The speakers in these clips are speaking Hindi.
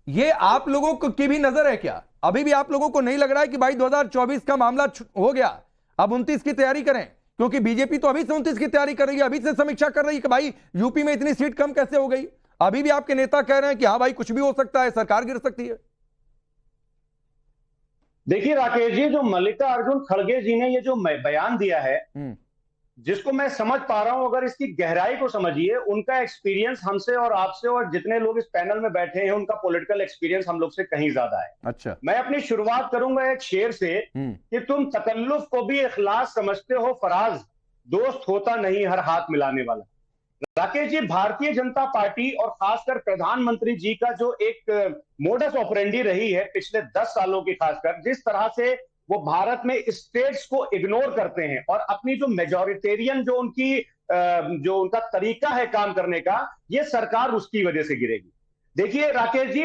ये आप लोगों की भी नजर है क्या? अभी भी आप लोगों को नहीं लग रहा है कि भाई 2024 का मामला हो गया, अब 29 की तैयारी करें? क्योंकि बीजेपी तो अभी से 29 की तैयारी कर रही है, अभी से समीक्षा कर रही है कि भाई यूपी में इतनी सीट कम कैसे हो गई। अभी भी आपके नेता कह रहे हैं कि हाँ भाई कुछ भी हो सकता है, सरकार गिर सकती है। देखिए राकेश जी, जो मल्लिकार्जुन खड़गे जी ने ये जो बयान दिया है, जिसको मैं समझ पा रहा हूं, अगर इसकी गहराई को समझिए, उनका एक्सपीरियंस हमसे और आपसे और जितने लोग इस पैनल में बैठे हैं, उनका पॉलिटिकल एक्सपीरियंस हम लोग से कहीं ज्यादा है। अच्छा, मैं अपनी शुरुआत करूंगा एक शेर से कि तुम तकल्लुफ को भी इखलास समझते हो फराज, दोस्त होता नहीं हर हाथ मिलाने वाला। राकेश जी, भारतीय जनता पार्टी और खासकर प्रधानमंत्री जी का जो एक मोडस ऑपरेंडी रही है पिछले 10 सालों की, खासकर जिस तरह से वो भारत में स्टेट्स को इग्नोर करते हैं और अपनी जो मेजॉरिटेरियन जो उनका तरीका है काम करने का, ये सरकार उसकी वजह से गिरेगी। देखिए राकेश जी,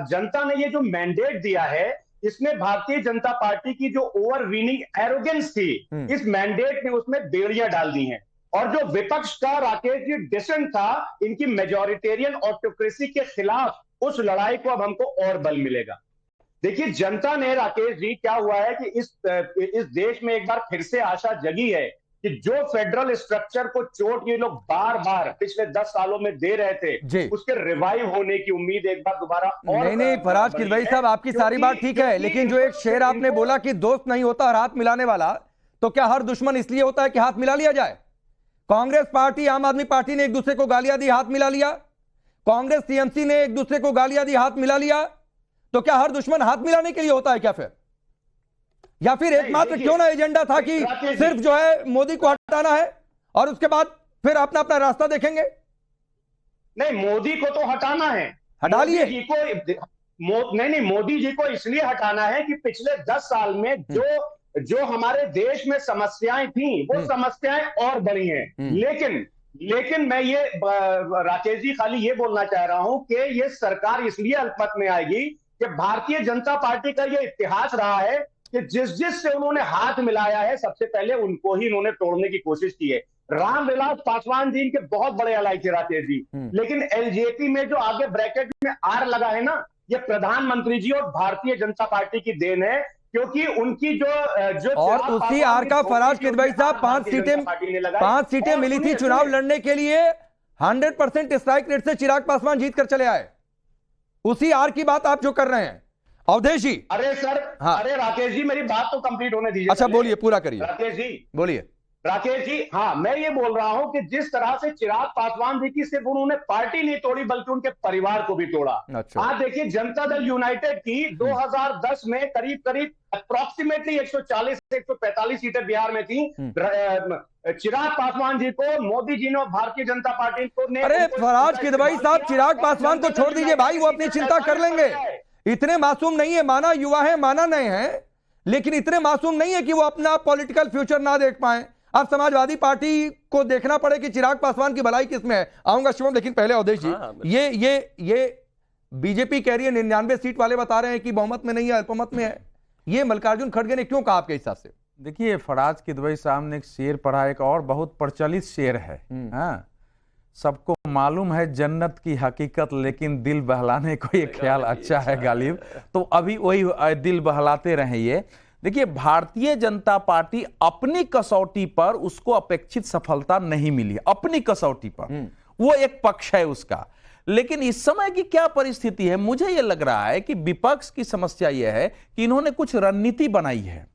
जनता ने ये जो मैंडेट दिया है, इसमें भारतीय जनता पार्टी की जो ओवरवीनिंग एरोगेंस थी, इस मैंडेट ने उसमें बेड़ियां डाल दी हैं। और जो विपक्ष का राकेश जी डिसेंट था इनकी मेजॉरिटेरियन ऑटोक्रेसी के खिलाफ, उस लड़ाई को अब हमको और बल मिलेगा। देखिए जनता ने, राकेश जी, क्या हुआ है कि इस देश में एक बार फिर से आशा जगी है कि जो फेडरल स्ट्रक्चर को चोट ये लोग बार बार पिछले 10 सालों में दे रहे थे, उसके रिवाइव होने की उम्मीद एक बार दोबारा और नहीं फराज किदवई साहब, आपकी सारी बात ठीक है, लेकिन जो एक शेर आपने बोला कि दोस्त नहीं होता हर हाथ मिलाने वाला, तो क्या हर दुश्मन इसलिए होता है कि हाथ मिला लिया जाए? कांग्रेस पार्टी, आम आदमी पार्टी ने एक दूसरे को गालियां दी, हाथ मिला लिया। कांग्रेस टीएमसी ने एक दूसरे को गालियां दी, हाथ मिला लिया। तो क्या हर दुश्मन हाथ मिलाने के लिए होता है क्या फिर? या फिर एकमात्र क्यों ना एजेंडा था कि सिर्फ जो है मोदी को हटाना है और उसके बाद फिर अपना अपना रास्ता देखेंगे? नहीं, मोदी को तो हटाना है, हटा लिए नहीं, मोदी जी को इसलिए हटाना है कि पिछले 10 साल में जो हमारे देश में समस्याएं थी, वो समस्याएं और बढ़ी हैं। लेकिन मैं ये राकेश जी खाली ये बोलना चाह रहा हूं कि ये सरकार इसलिए अल्पमत में आएगी कि भारतीय जनता पार्टी का ये इतिहास रहा है कि जिस से उन्होंने हाथ मिलाया है, सबसे पहले उनको ही इन्होंने तोड़ने की कोशिश की है। रामविलास पासवान जी इनके बहुत बड़े अलाई थे राकेश जी, लेकिन एलजेपी में जो आगे ब्रैकेट में आर लगा है ना, ये प्रधानमंत्री जी और भारतीय जनता पार्टी की देन है, क्योंकि उनकी जो और उसी आर का फराज किदवई साहब 5 सीटें मिली थी चुनाव लड़ने के लिए, 100% स्ट्राइक रेट से चिराग पासवान जीत कर चले आए। उसी आर की बात आप जो कर रहे हैं अवधेश जी। अरे सर, हाँ। अरे राकेश जी, मेरी बात तो कंप्लीट होने दीजिए। अच्छा बोलिए, पूरा करिए राकेश जी, बोलिए। राकेश जी, हाँ, मैं ये बोल रहा हूं कि जिस तरह से चिराग पासवान जी की सिर्फ उन्होंने पार्टी नहीं तोड़ी बल्कि उनके परिवार को भी तोड़ा। अच्छा। आज देखिए जनता दल यूनाइटेड की 2010 में करीब अप्रोक्सीमेटली 140 से 145 सीटें बिहार में थी। चिराग पासवान जी को मोदी जी ने और भारतीय जनता पार्टी को ने, अरे फराज किदवई साहब, चिराग पासवान को छोड़ दीजिए भाई, वो अपनी चिंता कर लेंगे। इतने मासूम नहीं है, माना युवा है, माना नहीं है, लेकिन इतने मासूम नहीं है कि वो अपना पॉलिटिकल फ्यूचर ना देख पाए। अब समाजवादी पार्टी को देखना पड़े कि चिराग पासवान की भलाई किसमें है। आऊंगा शिवम, लेकिन पहले अवधेश जी, ये बीजेपी कह रही है 99 सीट वाले बता रहे हैं कि बहुमत में नहीं है, अल्पमत में है। ये मल्लिकार्जुन खड़गे ने क्यों कहा आपके हिसाब से? देखिए, फराज किदवई साहब ने एक शेर पढ़ा, एक और बहुत प्रचलित शेर है। हाँ, सबको मालूम है जन्नत की हकीकत, लेकिन दिल बहलाने को ये ख्याल अच्छा है गालिब। तो अभी वही दिल बहलाते रहे ये। देखिए, भारतीय जनता पार्टी अपनी कसौटी पर उसको अपेक्षित सफलता नहीं मिली, अपनी कसौटी पर, वो एक पक्ष है उसका। लेकिन इस समय की क्या परिस्थिति है, मुझे यह लग रहा है कि विपक्ष की समस्या यह है कि इन्होंने कुछ रणनीति बनाई है।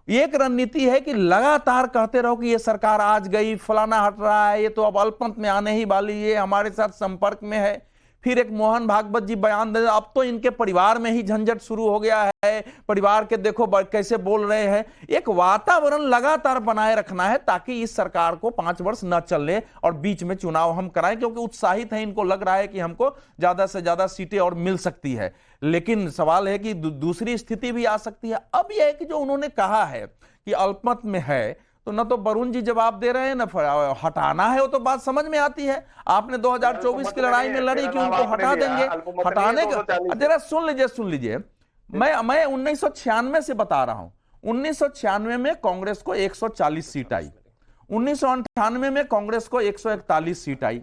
एक रणनीति है कि लगातार कहते रहो कि ये सरकार आज गई, फलाना हट रहा है, ये तो अब अल्पमत में आने ही वाली, ये हमारे साथ संपर्क में है। फिर एक मोहन भागवत जी बयान दे, अब तो इनके परिवार में ही झंझट शुरू हो गया है, परिवार के देखो कैसे बोल रहे हैं। एक वातावरण लगातार बनाए रखना है ताकि इस सरकार को 5 वर्ष न चलने और बीच में चुनाव हम कराएं, क्योंकि उत्साहित है, इनको लग रहा है कि हमको ज्यादा से ज्यादा सीटें और मिल सकती है। लेकिन सवाल है कि दूसरी स्थिति भी आ सकती है। अब यह है कि जो उन्होंने कहा है कि अल्पमत में है, तो न तो वरुण जी जवाब दे रहे हैं, न हटाना है, वो तो बात समझ में आती है। आपने 2024 की लड़ाई में लड़ी कि उनको हटा देंगे, हटाने का जरा सुन लीजिए। मैं 1996 से बता रहा हूं। 1996 में कांग्रेस को 140 सीट आई, 1998 में कांग्रेस को 141 सीट आई,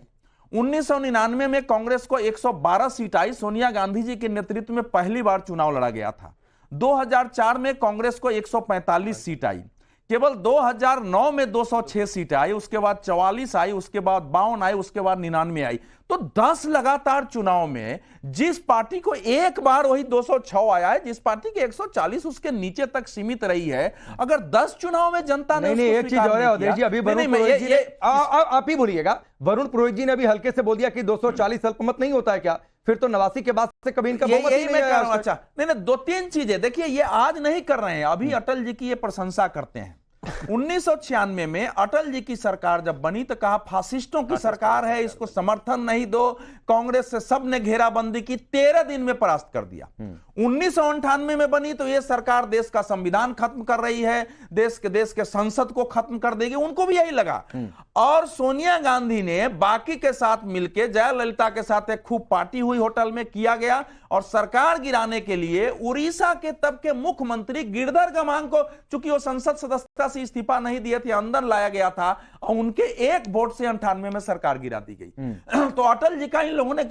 1999 में कांग्रेस को 112 सीट आई, सोनिया गांधी जी के नेतृत्व में पहली बार चुनाव लड़ा गया था। 2004 में कांग्रेस को 145 सीट आई, केवल 2009 में 206 सीटें आई, उसके बाद 44 आई, उसके बाद 52 आई, उसके बाद 99 आई। तो 10 लगातार चुनाव में जिस पार्टी को एक बार वही 206 आया है, जिस पार्टी के 140 उसके नीचे तक सीमित रही है, अगर 10 चुनाव में जनता ने नहीं, एक चीज और है अवधेश जी, अभी वरुण पुरोहित जी आप ही बोलिएगा, वरुण पुरोहित जी ने अभी हल्के से बोल दिया कि 240 अल्पमत नहीं होता है क्या? फिर तो 89 के बाद से कभी इनका बहुमत ही नहीं आया। अच्छा, नहीं, 2-3 चीजें देखिए, ये आज नहीं कर रहे हैं, अभी अटल जी की ये प्रशंसा करते हैं। 1996 में अटल जी की सरकार जब बनी तो कहा फासिस्टों की सरकार है, इसको समर्थन नहीं दो, कांग्रेस से सबने घेराबंदी की, 13 दिन में परास्त कर दिया। 1998 में बनी तो यह सरकार देश का संविधान खत्म कर रही है, देश के संसद को खत्म कर देगी, उनको भी यही लगा। और सोनिया गांधी ने बाकी के साथ मिलकर, जयललिता के साथ एक खूब पार्टी हुई होटल में, किया गया, और सरकार गिराने के लिए उड़ीसा के तब के मुख्यमंत्री गिरधर गमांग को, चूंकि वो संसद सदस्यता से इस्तीफा नहीं दिए थे, अंदर लाया गया था, और उनके एक वोट से 98 में सरकार गिरा दी गई। तो अटल जी का इन लोगों ने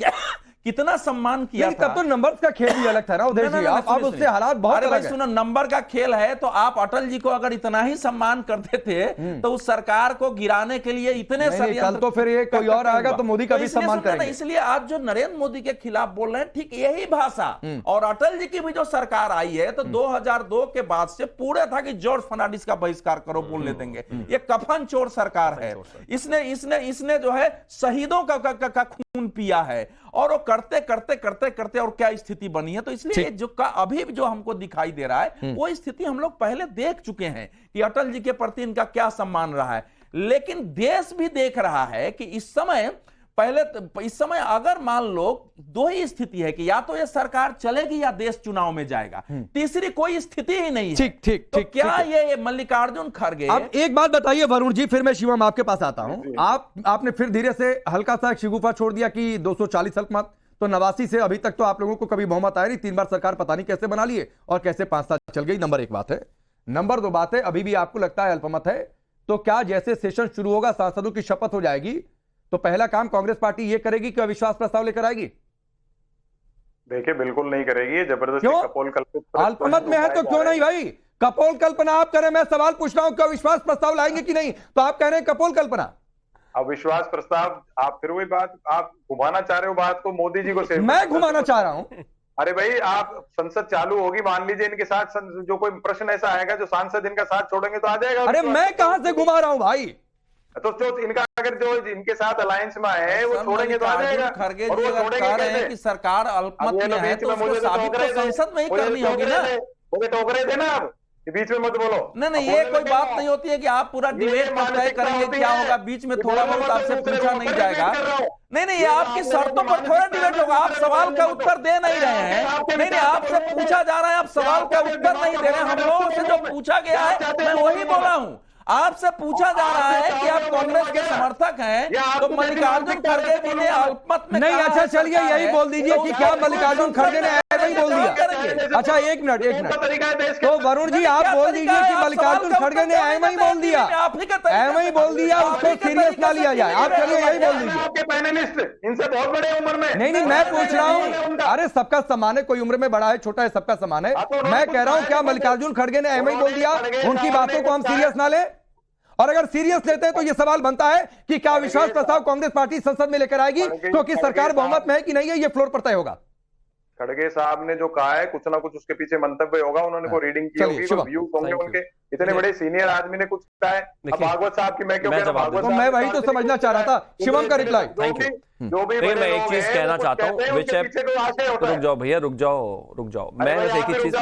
कितना सम्मान किया था। तब तो नंबर का खेल भी अलग था ना उदय जी, आप उससे हालात बहुत अलग है। सुनो, नंबर का खेल है तो आप अटल जी को अगर इतना ही सम्मान करते थे तो उस सरकार को गिराने के लिए इतने कल तो फिर ये कोई और आएगा तो मोदी का भी सम्मान करेंगे। इसलिए आज जो नरेंद्र मोदी के खिलाफ बोल रहे हैं, ठीक यही भाषा। और अटल जी की भी जो सरकार आई है तो 2002 के बाद से पूरे था कि जॉर्ज फर्नांडिस का बहिष्कार करो, बोलने देंगे। ये कफन चोर सरकार है, इसने जो है शहीदों का खून पिया है, और वो करते और क्या स्थिति बनी है। तो इसलिए जो अभी जो हमको दिखाई दे रहा है वो स्थिति हम लोग पहले देख चुके हैं कि अटल जी के प्रति इनका क्या सम्मान रहा है। लेकिन देश भी देख रहा है कि इस समय अगर मान लो दो ही स्थिति है कि या तो ये सरकार चलेगी या देश चुनाव में जाएगा, तीसरी कोई स्थिति ही नहीं है। ठीक तो क्या ये मल्लिकार्जुन खड़गे। अब एक बात बताइए वरुण जी, फिर मैं शिवम आपके पास आता हूं। आपने फिर धीरे से हल्का सा शिगुफा छोड़ दिया कि 240 अल्पमत, तो 89 से अभी तक तो आप लोगों को कभी बहुमत आया नहीं, 3 बार सरकार पता नहीं कैसे बना लिए और कैसे 5 साल चल गई। नंबर 1 बात है। नंबर 2 बात है, अभी भी आपको लगता है अल्पमत है, तो क्या जैसे सेशन शुरू होगा, सांसदों की शपथ हो जाएगी, तो पहला काम कांग्रेस पार्टी ये करेगी कि अविश्वास प्रस्ताव लेकर आएगी? देखिए, बिल्कुल नहीं करेगी, जबरदस्ती कपोल कल्पना। अल्पमत में है तो क्यों नहीं भाई, कपोल कल्पना आप करें। मैं सवाल पूछ रहा हूं कि अविश्वास प्रस्ताव लाएंगे कि नहीं, तो आप कह रहे हैं कपोल कल्पना। अविश्वास प्रस्ताव, आप फिर वही बात, आप घुमाना चाह रहे हो बात को, मोदी जी को। मैं घुमाना चाह रहा हूं। अरे भाई, आप संसद चालू होगी, मान लीजिए इनके साथ जो कोई प्रश्न ऐसा आएगा जो सांसद इनका साथ छोड़ेंगे तो आ जाएगा। अरे मैं कहां से घुमा रहा हूं भाई, तो जो इनका अगर जो इनके साथ अलायंस में है वो छोड़ेंगे तो आ जाएगा। खड़गे जी अगर कह रहे हैं कि सरकार अल्पमत में है तो उसको साबित तो संसद में ही करनी होगी ना। मुझे टोक रहे थे ना आप, बीच में मत बोलो। नहीं, ये कोई बात नहीं होती है कि आप पूरा डिबेट तय करेंगे क्या होगा, बीच में थोड़ा बहुत आपसे पूछा नहीं जाएगा। नहीं, ये आपकी शर्तों पर थोड़ा डिबेट होगा। आप सवाल का उत्तर दे नहीं रहे हैं। नहीं, आपसे पूछा जा रहा है, आप सवाल का उत्तर नहीं दे रहे हैं। हम लोगों से जो पूछा गया है मैं वही बोला हूं। आपसे पूछा जा रहा है कि आप कांग्रेस के समर्थक हैं, तो मल्लिकार्जुन खड़गे जी ने अल्पमत में नहीं। अच्छा चलिए यही बोल दीजिए कि क्या मल्लिकार्जुन खड़गे ने ऐसा ही बोल दिया? अच्छा एक मिनट, तो वरुण जी आप बोल दीजिए कि मल्लिकार्जुन खड़गे ने ऐसा ही बोल दिया, ऐसा ही बोल दिया, उसको सीरियस ना लिया जाए। आप चलिए यही बोल दीजिए। आपके पैनलिस्ट इनसे बहुत बड़े उम्र में। नहीं, मैं पूछ रहा हूँ, अरे सबका समान है, कोई उम्र में बड़ा है छोटा है, सबका समान है। मैं कह रहा हूँ क्या मल्लिकार्जुन खड़गे ने ऐसा ही बोल दिया, उनकी बातों को हम सीरियस ना ले? और अगर सीरियस लेते हैं तो यह सवाल बनता है कि क्या विश्वास प्रस्ताव कांग्रेस पार्टी संसद में लेकर आएगी, क्योंकि सरकार बहुमत में है कि नहीं है, यह फ्लोर पर तय होगा। खड़गे साहब ने जो कहा है कुछ ना कुछ उसके पीछे मंतव्य होगा, उन्होंने को रीडिंग की होगी, व्यूज होंगे उनके। इतने बड़े सीनियर आदमी ने कुछ कहा है। अब भागवत साहब की मैं क्यों कह रहा हूं, भागवत साहब, मैं वही तो समझना चाह रहा था। शिवम का रिप्लाई। जो भी मैं एक चीज कहना चाहता हूँ, रुक जाओ भैया, रुक जाओ। मैं बस एक ही चीज,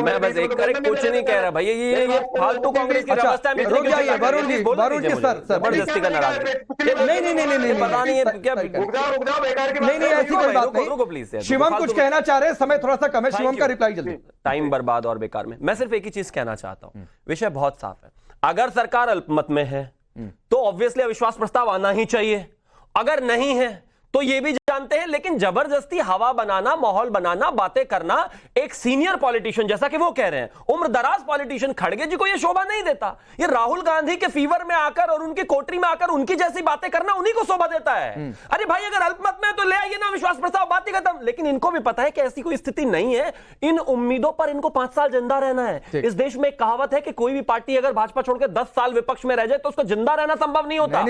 मैं बस एक कुछ नहीं कह रहा भैया, ये फालतू कांग्रेस की व्यवस्था में रुक जाइए वरुण जी, सर जबरदस्ती का नाराज नहीं, पता नहीं है क्या। नहीं, ऐसी कोई बात नहीं। रुको प्लीज, शिवम कुछ कहना चाह रहे हैं, समय थोड़ा सा कम है। शिवम का रिप्लाई जल्दी। टाइम बर्बाद और बेकार में। मैं सिर्फ एक ही चीज कहना चाहता हूं, विषय बहुत साफ है। अगर सरकार अल्पमत में है तो ऑब्वियसली अविश्वास प्रस्ताव आना ही चाहिए। अगर नहीं है तो ये भी जानते हैं, लेकिन जबरदस्ती हवा बनाना, माहौल बनाना, बातें करना, एक सीनियर पॉलिटिशियन जैसा कि वो कह रहे हैं, उम्रदराज पॉलिटिशियन खड़गे जी को ये शोभा नहीं देता। ये राहुल गांधी के फीवर में आकर और उनकी कोठरी में आकर उनकी जैसी बातें करना उन्हीं को शोभा देता है। अरे भाई अगर अल्पमत में तो ले आइए ना विश्वास प्रस्ताव, बात ही खत्म। लेकिन इनको भी पता है कि ऐसी कोई स्थिति नहीं है, इन उम्मीदों पर इनको 5 साल जिंदा रहना है। इस देश में एक कहावत है कि कोई भी पार्टी अगर भाजपा छोड़कर 10 साल विपक्ष में रह जाए तो उसको जिंदा रहना संभव नहीं होता।